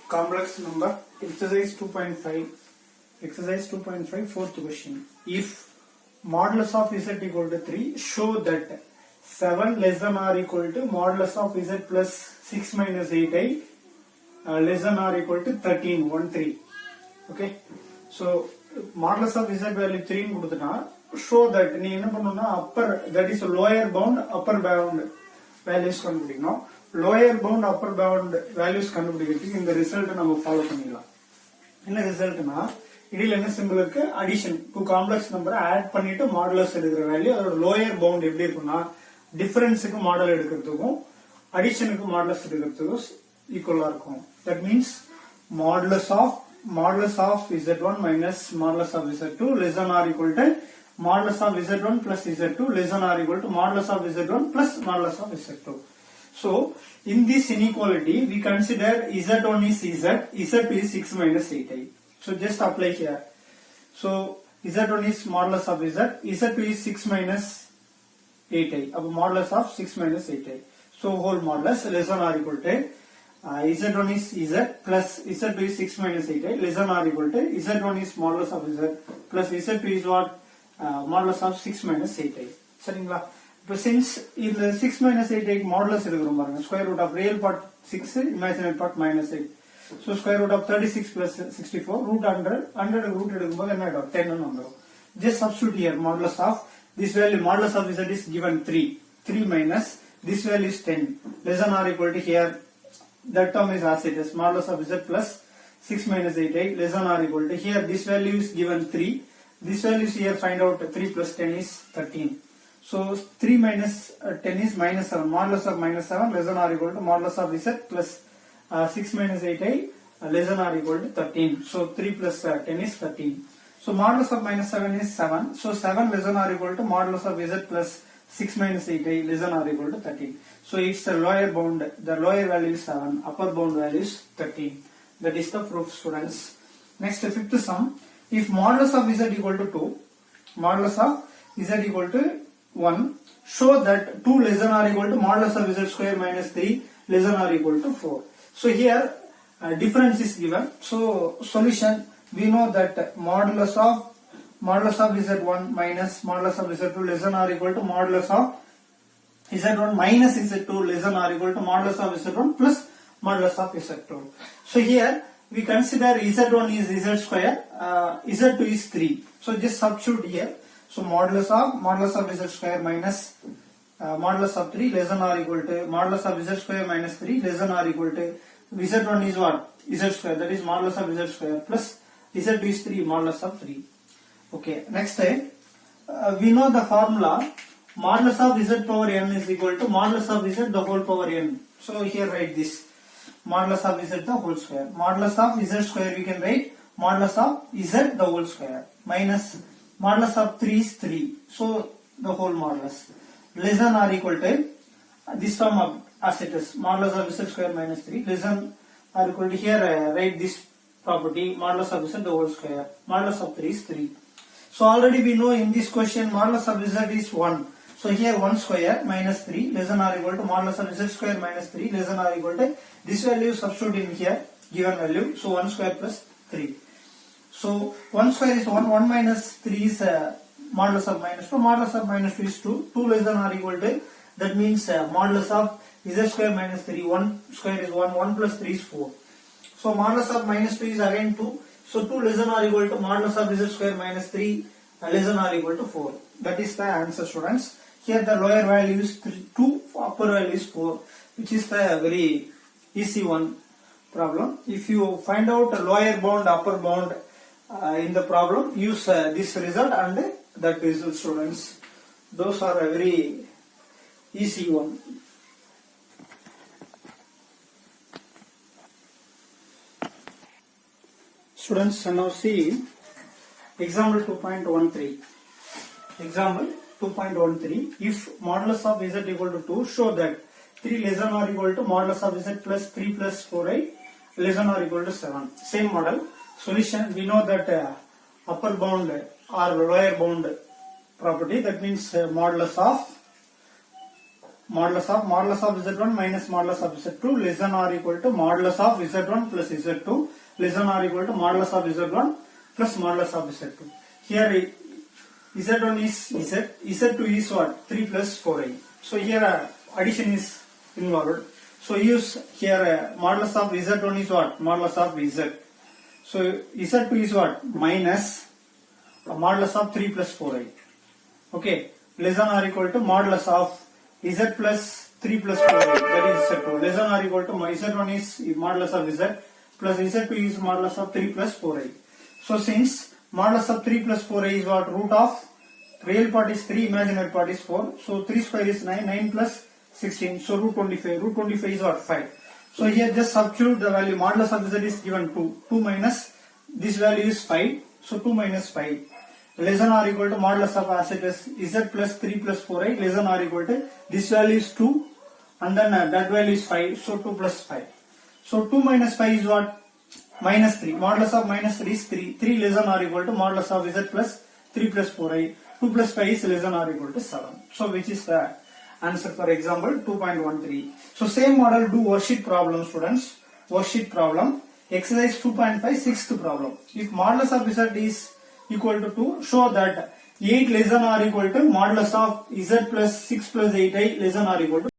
Complex number, exercise 2.5, exercise 2.5, fourth question. If modulus of z equal to 3, show that 7 less than or equal to modulus of z plus 6 minus 8i less than or equal to 13, 1, 3. Okay. So, modulus of z value 3 கொடுத்துட்டா show that நீ என்ன பண்ணணும்னா upper, that is lower bound, upper bound values கண்டுபிடிக்கணும். lower bound, upper bound values கண்டுபிடிக்கிறதுக்கு இந்த result நம்ம follow பண்ணிடலாம். என்ன ரிசல்ட்னா இடையில என்ன சிம்பிள் இருக்கு, அடிஷன். டூ காம்ப்ளெக்ஸ் நம்பரை ஆட் பண்ணிட்டு மாடுலஸ் எடுக்கிற வேல்யூ, அதோட லோயர் பவுண்ட் எப்படி இருக்கும்னா டிஃபரன்ஸுக்கு மாடல் எடுக்கிறதுக்கும் அடிஷனுக்கு மாடுலஸ் எடுக்கிறதுக்கும் ஈக்குவலா இருக்கும். That means modulus of z1 minus modulus of z2 less than or equal to modulus of z1 plus z2 less than or equal to modulus of z1 plus modulus of z2. So, in this inequality, we consider z1 is z, z2 is 6 minus 8i. So, just apply here. So, z1 is modulus of z, z2 is 6 minus 8i. अब modulus of 6 minus 8i. So, whole modulus less than or equal to z1 is z plus z2 is 6 minus 8i less than or equal to z1 is modulus of z plus z2 is what? Modulus of 6 minus 8i. சரிங்களா? இப்போ since இந்த 6 minus 8 modulus எடுக்கிறோம் பாருங்க, square root of real part 6, imaginary part minus 8. So square root of 36 plus 64, root 100 root எடுக்கும்போது என்ன ஆகும்? 10 ன்னு வந்துரும். Just substitute here modulus of this value, modulus of z is given 3 minus this value is 10 less than or equal to here, that term is as it is, modulus of z plus 6 minus 8i less than or equal to here, this value is given 3, this value is here, find out 3 plus 10 is 13. So 3 minus 10 is minus 7. Modulus of minus 7 less than or equal to modulus of z plus 6 minus 8i less than or equal to 13. So 3 plus 10 is 13. So modulus of minus 7 is 7. So 7 less than or equal to modulus of z plus 6 minus 8i less than or equal to 13. So it's the lower bound. The lower value is 7. Upper bound value is 13. That is the proof, students. Next, fifth sum. If modulus of z equal to 2, modulus of z equal to 1, show that 2 less than or equal to modulus of z square minus 3 less than or equal to 4. So here difference is given. So solution, we know that modulus of z1 minus modulus of z2 less than or equal to modulus of z1 minus z2 less than or equal to modulus of z1 plus modulus of z2. So here we consider z1 is z square, z2 is 3. So just substitute here. So modulus of z square minus modulus of 3 less than or equal to modulus of z square minus 3 less than or equal to z1 is what? Z square, that is modulus of z square plus z2 is 3 modulus of 3. Okay, next time we know the formula, modulus of z power n is equal to modulus of z the whole power n. So here write this, modulus of z the whole square. Modulus of z square we can write modulus of z the whole square minus modulus of 3 is 3, so the whole modulus less than or equal to this term of as it is, modulus of z square minus 3 less than or equal to here write this property, modulus of z the whole square, modulus of 3 is 3. So already we know in this question modulus of z is 1. So here 1 square minus 3 less than or equal to modulus of z square minus 3 less than or equal to this value substitute in here, given value, so 1 square plus 3. So 1 square is 1, 1 minus 3 is modulus of minus 2, modulus of minus 2 is 2, 2 less than or equal to, that means modulus of z square minus 3, 1 square is 1, 1 plus 3 is 4. So modulus of minus 2 is again 2, so 2 less than or equal to modulus of z square minus 3 less than or equal to 4. That is the answer, students. Here the lower value is 2, upper value is 4, which is the very easy one problem. If you find out a lower bound, upper bound in the problem, use this result and that result, students. Those are a very easy one. Students, now see example 2.13. Example 2.13. If modulus of z equal to 2, show that 3 less than or equal to modulus of z plus 3 plus 4i less than or equal to 7. Same model. Solution, we know that upper bound or lower bound property, that means modulus of modulus of z1 minus modulus of z2 less than or equal to modulus of z1 plus z2 less than or equal to modulus of z1 plus modulus of z2. Here z1 is z, z2 is what? 3 plus 4i. So here addition is involved. So use here modulus of z1 is what? Modulus of z. So z2 is what? Minus modulus of 3 plus 4i. Okay, less than or equal to modulus of z plus 3 plus 4i, that is z2. Less than or equal to z1 is modulus of z plus z2 is modulus of 3 plus 4i. So since modulus of 3 plus 4i is what? Root of real part is 3, imaginary part is 4. So 3 square is 9, 9 plus 16. So root 25. Root 25 is what? 5. So here just substitute the value. Modulus of z is given 2. 2 minus this value is 5. So 2 minus 5. Less than or equal to modulus of as it is z plus 3 plus 4i less than or equal to this value is 2 and then that value is 5. So 2 plus 5. So 2 minus 5 is what? Minus 3. Modulus of minus 3 is 3. 3 less than or equal to modulus of z plus 3 plus 4i. 2 plus 5 is less than or equal to 7. So which is the answer for example 2.13. So same model do worksheet problem, students. Worksheet problem. Exercise 2.5 sixth problem. If modulus of z is equal to 2, show that 8 less than or equal to modulus of z plus 6 plus 8i less than or equal to